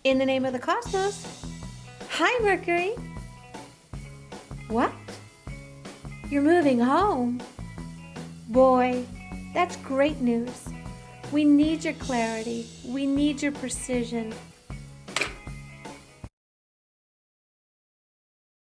In the name of the cosmos. Hi, Mercury. What? You're moving home? Boy, that's great news. We need your clarity. We need your precision.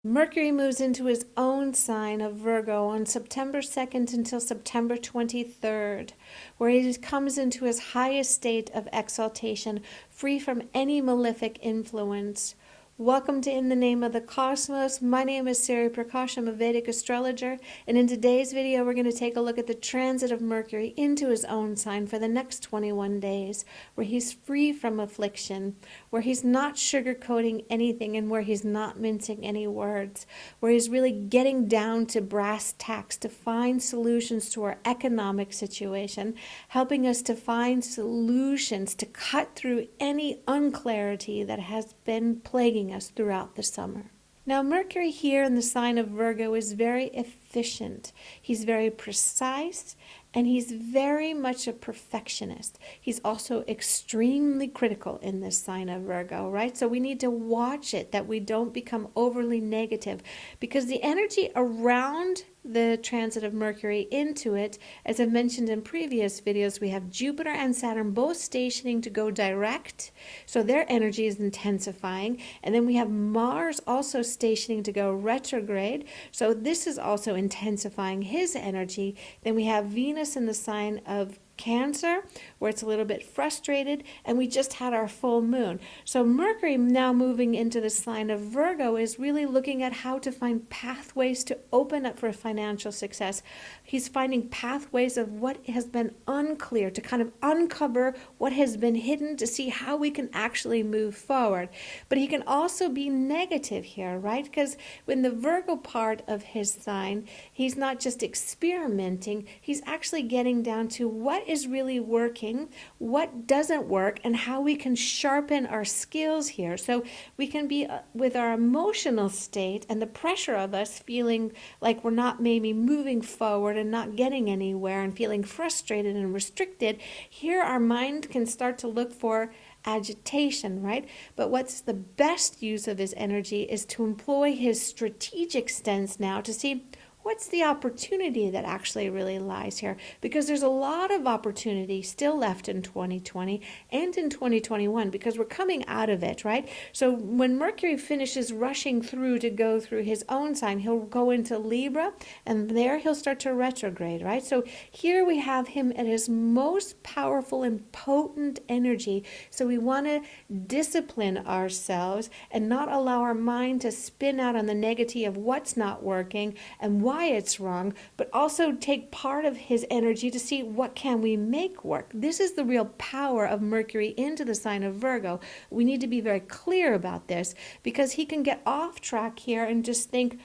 Mercury moves into his own sign of Virgo on September 2nd until September 23rd, where he comes into his highest state of exaltation, free from any malefic influence. Welcome to In the Name of the Cosmos. My name is Siriprakash. I'm a Vedic astrologer, and in today's video we're going to take a look at the transit of Mercury into his own sign for the next 21 days, where he's free from affliction, where he's not sugarcoating anything, and where he's not mincing any words, where he's really getting down to brass tacks to find solutions to our economic situation, helping us to find solutions to cut through any unclarity that has been plaguing us throughout the summer. Now, Mercury here in the sign of Virgo is very efficient. He's very precise, and he's very much a perfectionist. He's also extremely critical in this sign of Virgo, right? So we need to watch it that we don't become overly negative, because the energy around the transit of Mercury into it, as I mentioned in previous videos, we have Jupiter and Saturn both stationing to go direct, so their energy is intensifying, and then we have Mars also stationing to go retrograde, so this is also intensifying his energy. Then we have Venus in the sign of Cancer, where it's a little bit frustrated, and we just had our full moon. So Mercury now moving into the sign of Virgo is really looking at how to find pathways to open up for financial success. He's finding pathways of what has been unclear, to kind of uncover what has been hidden, to see how we can actually move forward. But he can also be negative here, right? Because when the Virgo part of his sign, he's not just experimenting, he's actually getting down to what is really working, what doesn't work, and how we can sharpen our skills here. So we can be with our emotional state and the pressure of us feeling like we're not maybe moving forward and not getting anywhere and feeling frustrated and restricted. Here our mind can start to look for agitation, right? But what's the best use of his energy is to employ his strategic stance now to see what's the opportunity that actually really lies here? Because there's a lot of opportunity still left in 2020 and in 2021, because we're coming out of it, right? So when Mercury finishes rushing through to go through his own sign, he'll go into Libra, and there he'll start to retrograde, right? So here we have him at his most powerful and potent energy. So we want to discipline ourselves and not allow our mind to spin out on the negative of what's not working and why it's wrong, but also take part of his energy to see what can we make work. This is the real power of Mercury into the sign of Virgo. We need to be very clear about this, because he can get off track here and just think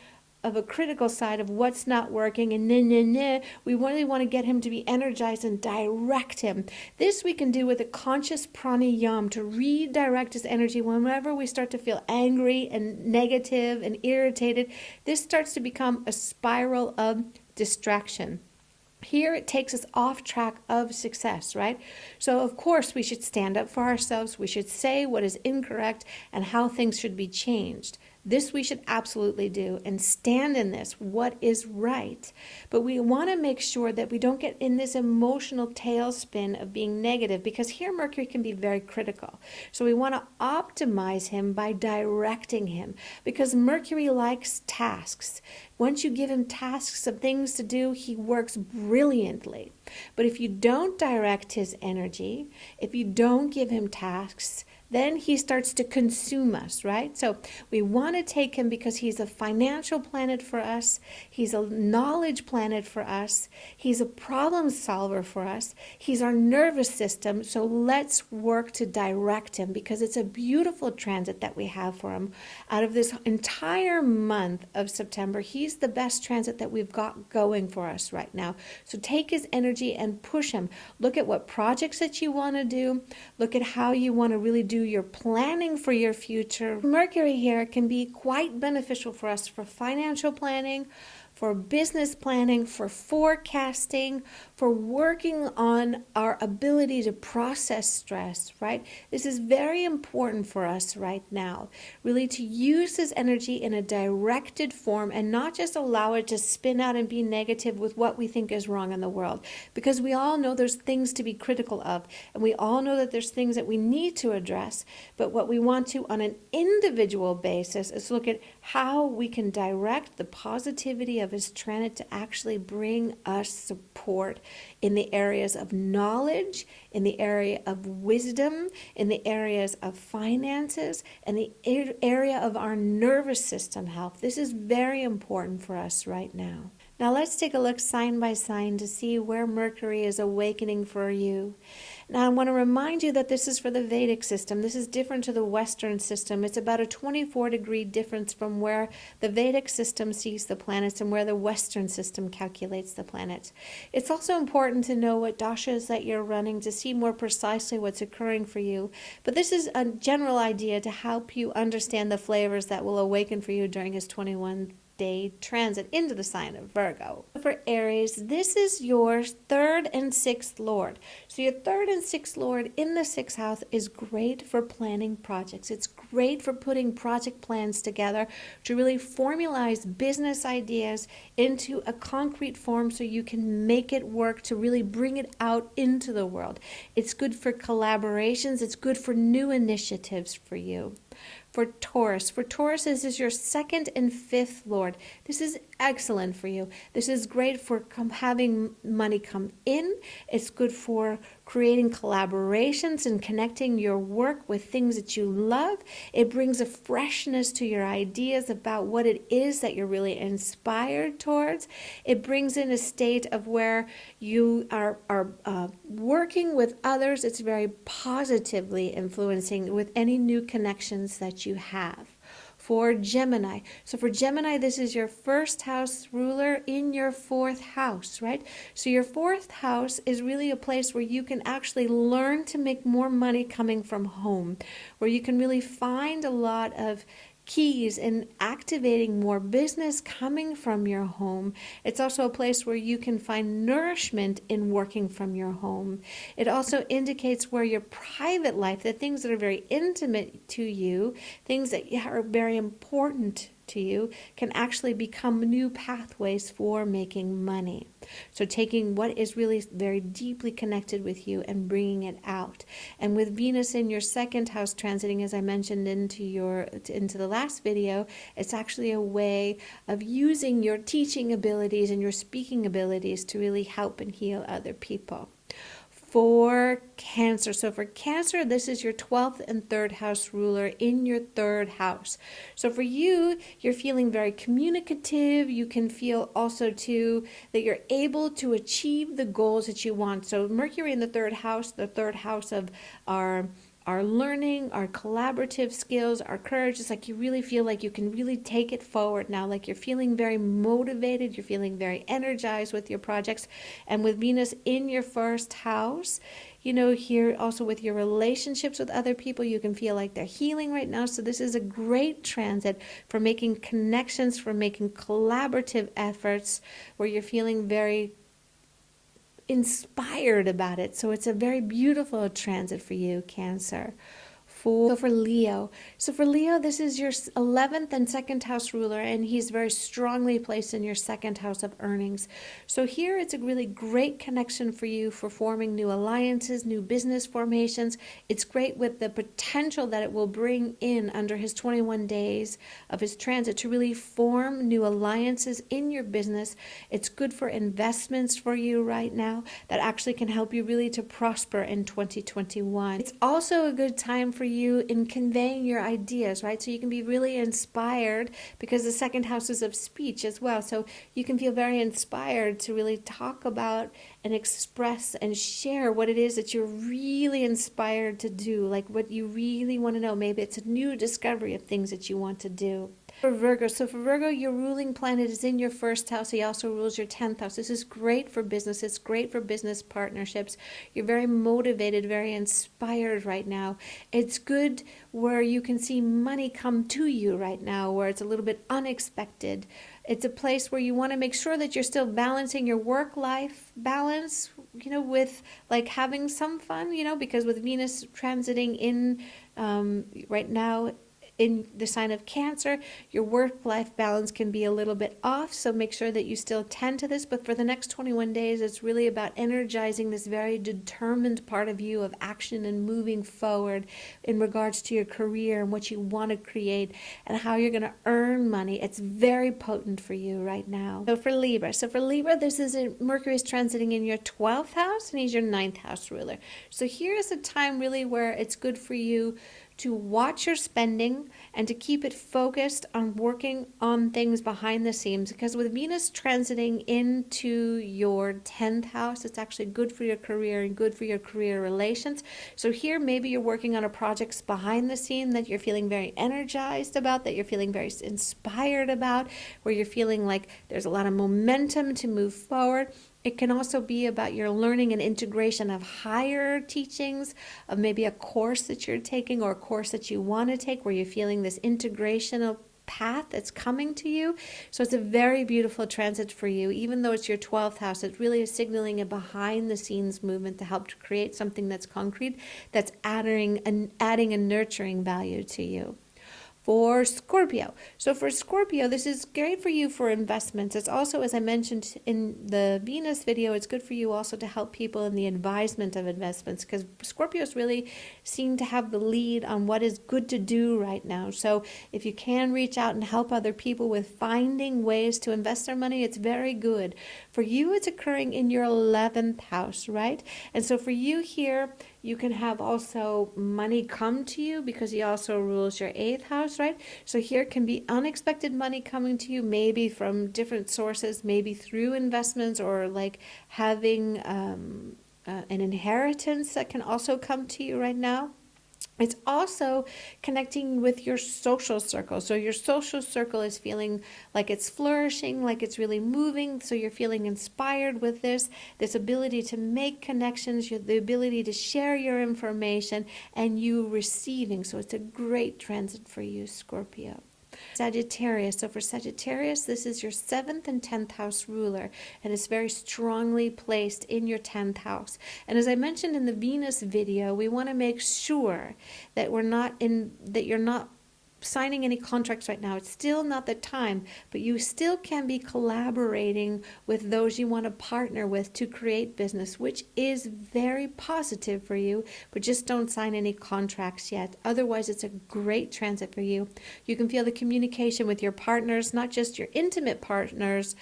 of a critical side of what's not working, and we really want to get him to be energized and direct him. This we can do with a conscious pranayama to redirect his energy whenever we start to feel angry and negative and irritated. This starts to become a spiral of distraction. Here it takes us off track of success, right? So of course we should stand up for ourselves. We should say what is incorrect and how things should be changed. This we should absolutely do and stand in this, what is right. But we want to make sure that we don't get in this emotional tailspin of being negative, because here Mercury can be very critical. So we want to optimize him by directing him, because Mercury likes tasks. Once you give him tasks of things to do, he works brilliantly. But if you don't direct his energy, if you don't give him tasks, then he starts to consume us, right? So we want to take him because he's a financial planet for us. He's a knowledge planet for us. He's a problem solver for us. He's our nervous system. So let's work to direct him, because it's a beautiful transit that we have for him. Out of this entire month of September, he's the best transit that we've got going for us right now. So take his energy and push him. Look at what projects that you want to do. Look at how you want to really do your planning for your future. Mercury here can be quite beneficial for us for financial planning, for business planning, for forecasting, for working on our ability to process stress, right? This is very important for us right now, really to use this energy in a directed form and not just allow it to spin out and be negative with what we think is wrong in the world. Because we all know there's things to be critical of, and we all know that there's things that we need to address, but what we want to on an individual basis is look at how we can direct the positivity of his transit to actually bring us support in the areas of knowledge, in the area of wisdom, in the areas of finances, and the area of our nervous system health. This is very important for us right now. Now let's take a look sign by sign to see where Mercury is awakening for you. Now I want to remind you that this is for the Vedic system. This is different to the Western system. It's about a 24-degree difference from where the Vedic system sees the planets and where the Western system calculates the planets. It's also important to know what dashas that you're running to see more precisely what's occurring for you. But this is a general idea to help you understand the flavors that will awaken for you during his 21-day transit into the sign of Virgo. For Aries, this is your third and sixth lord. So your third and sixth lord in the sixth house is great for planning projects. It's great for putting project plans together to really formalize business ideas into a concrete form so you can make it work, to really bring it out into the world. It's good for collaborations. It's good for new initiatives for you. For Taurus, this is your second and fifth lord. This is excellent for you. This is great for having money come in. It's good for creating collaborations and connecting your work with things that you love. It brings a freshness to your ideas about what it is that you're really inspired towards. It brings in a state of where you are working with others. It's very positively influencing with any new connections that you have. For Gemini. So for Gemini, this is your first house ruler in your fourth house, right? So your fourth house is really a place where you can actually learn to make more money coming from home, where you can really find a lot of keys in activating more business coming from your home. It's also a place where you can find nourishment in working from your home. It also indicates where your private life, the things that are very intimate to you, things that are very important to you, can actually become new pathways for making money. So taking what is really very deeply connected with you and bringing it out. And with Venus in your second house transiting, as I mentioned into the last video, it's actually a way of using your teaching abilities and your speaking abilities to really help and heal other people. For Cancer. So for Cancer, this is your 12th and third house ruler in your third house. So for you, you're feeling very communicative. You can feel also too that you're able to achieve the goals that you want. So Mercury in the third house of our learning, our collaborative skills, our courage. It's like you really feel like you can really take it forward now, like you're feeling very motivated, you're feeling very energized with your projects. And with Venus in your first house, here also with your relationships with other people, you can feel like they're healing right now. So this is a great transit for making connections, for making collaborative efforts where you're feeling very inspired about it. So it's a very beautiful transit for you, Cancer. For Leo. So for Leo, this is your 11th and second house ruler, and he's very strongly placed in your second house of earnings. So here it's a really great connection for you for forming new alliances, new business formations. It's great with the potential that it will bring in under his 21 days of his transit to really form new alliances in your business. It's good for investments for you right now that actually can help you really to prosper in 2021. It's also a good time for you in conveying your ideas, right? So you can be really inspired because the second house is of speech as well. So you can feel very inspired to really talk about and express and share what it is that you're really inspired to do, like what you really want to know. Maybe it's a new discovery of things that you want to do. For Virgo, your ruling planet is in your first house. He also rules your 10th house. This is great for business. It's great for business partnerships. You're very motivated, very inspired right now. It's good where you can see money come to you right now, where it's a little bit unexpected. It's a place where you want to make sure that you're still balancing your work-life balance, with like having some fun, because with Venus transiting in right now in the sign of Cancer, your work-life balance can be a little bit off, so make sure that you still tend to this. But for the next 21 days, it's really about energizing this very determined part of you of action and moving forward in regards to your career and what you want to create and how you're going to earn money. It's very potent for you right now. So for Libra, this is Mercury is transiting in your 12th house, and he's your 9th house ruler. So here's a time really where it's good for you to watch your spending and to keep it focused on working on things behind the scenes, because with Venus transiting into your 10th house, it's actually good for your career and good for your career relations. So here maybe you're working on a project behind the scene that you're feeling very energized about, that you're feeling very inspired about, where you're feeling like there's a lot of momentum to move forward. It can also be about your learning and integration of higher teachings, of maybe a course that you're taking or a course that you want to take, where you're feeling this integrational path that's coming to you. So it's a very beautiful transit for you. Even though it's your 12th house, it really is signaling a behind the scenes movement to help to create something that's concrete, that's adding a nurturing value to you. For Scorpio. So for Scorpio, this is great for you for investments. It's also, as I mentioned in the Venus video, it's good for you also to help people in the advisement of investments, because Scorpios really seem to have the lead on what is good to do right now. So if you can reach out and help other people with finding ways to invest their money, it's very good. For you, it's occurring in your 11th house, right? And so for you here, you can have also money come to you because he also rules your 8th house, right? So here can be unexpected money coming to you, maybe from different sources, maybe through investments, or like having an inheritance that can also come to you right now. It's also connecting with your social circle. So your social circle is feeling like it's flourishing, like it's really moving. So you're feeling inspired with this ability to make connections, the ability to share your information, and you receiving. So it's a great transit for you, Scorpio. Sagittarius. So for Sagittarius, this is your 7th and 10th house ruler, and it's very strongly placed in your 10th house. And as I mentioned in the Venus video, we want to make sure that you're not signing any contracts right now. It's still not the time, but you still can be collaborating with those you want to partner with to create business, which is very positive for you, but just don't sign any contracts yet. Otherwise, it's a great transit for you. You can feel the communication with your partners, not just your intimate partners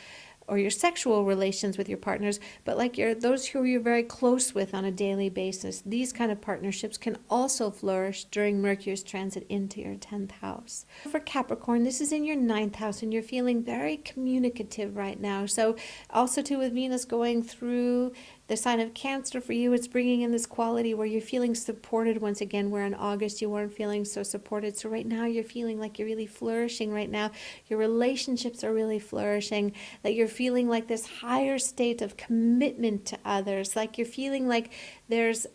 or your sexual relations with your partners, but like those who you're very close with on a daily basis. These kind of partnerships can also flourish during Mercury's transit into your 10th house. For Capricorn, this is in your 9th house, and you're feeling very communicative right now. So also too, with Venus going through the sign of Cancer, for you, it's bringing in this quality where you're feeling supported once again, where in August you weren't feeling so supported. So right now you're feeling like you're really flourishing right now. Your relationships are really flourishing, that you're feeling like this higher state of commitment to others, like you're feeling like there's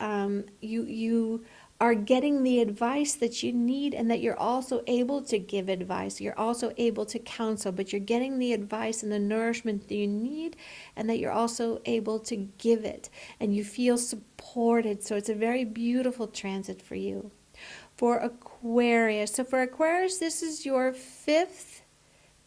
you are getting the advice that you need, and that you're also able to give advice. You're also able to counsel, but you're getting the advice and the nourishment that you need, and that you're also able to give it, and you feel supported. So it's a very beautiful transit for you. For Aquarius, this is your 5th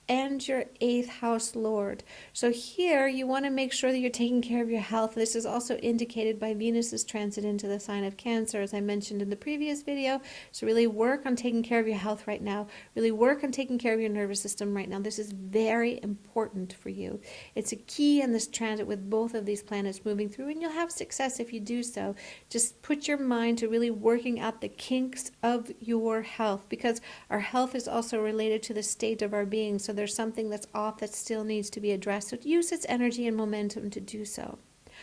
and your 8th house lord. So here you want to make sure that you're taking care of your health. This is also indicated by Venus's transit into the sign of Cancer, as I mentioned in the previous video. So really work on taking care of your health right now. Really work on taking care of your nervous system right now. This is very important for you. It's a key in this transit with both of these planets moving through, and you'll have success if you do so. Just put your mind to really working out the kinks of your health, because our health is also related to the state of our being. So there's something that's off that still needs to be addressed. So use its energy and momentum to do so.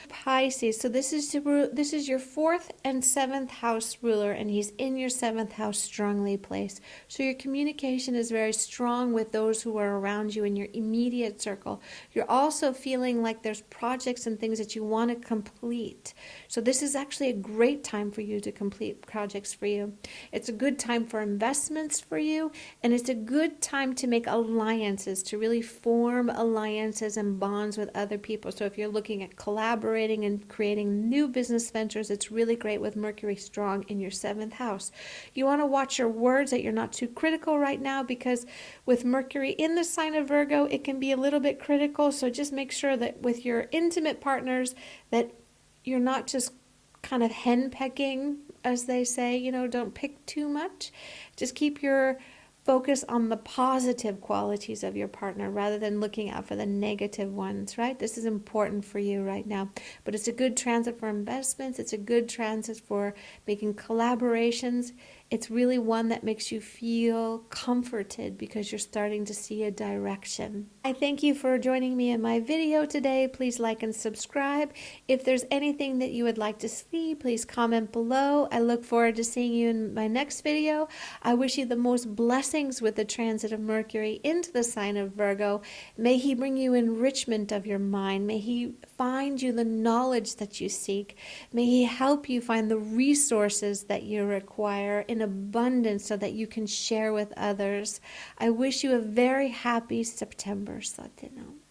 Pisces, so this is your fourth and seventh house ruler, and he's in your seventh house strongly placed. So your communication is very strong with those who are around you in your immediate circle. You're also feeling like there's projects and things that you want to complete. So this is actually a great time for you to complete projects for you. It's a good time for investments for you, and it's a good time to make alliances, to really form alliances and bonds with other people. So if you're looking at collaborating and creating new business ventures, it's really great with Mercury strong in your seventh house. You want to watch your words, that you're not too critical right now, because with Mercury in the sign of Virgo, it can be a little bit critical. So just make sure that with your intimate partners that you're not just kind of henpecking, as they say, don't pick too much. Just keep your focus on the positive qualities of your partner rather than looking out for the negative ones, right? This is important for you right now. But it's a good transit for investments. It's a good transit for making collaborations. It's really one that makes you feel comforted because you're starting to see a direction. I thank you for joining me in my video today. Please like and subscribe. If there's anything that you would like to see, please comment below. I look forward to seeing you in my next video. I wish you the most blessings with the transit of Mercury into the sign of Virgo. May he bring you enrichment of your mind. May he find you the knowledge that you seek. May he help you find the resources that you require in abundance so that you can share with others. I wish you a very happy September. Satina.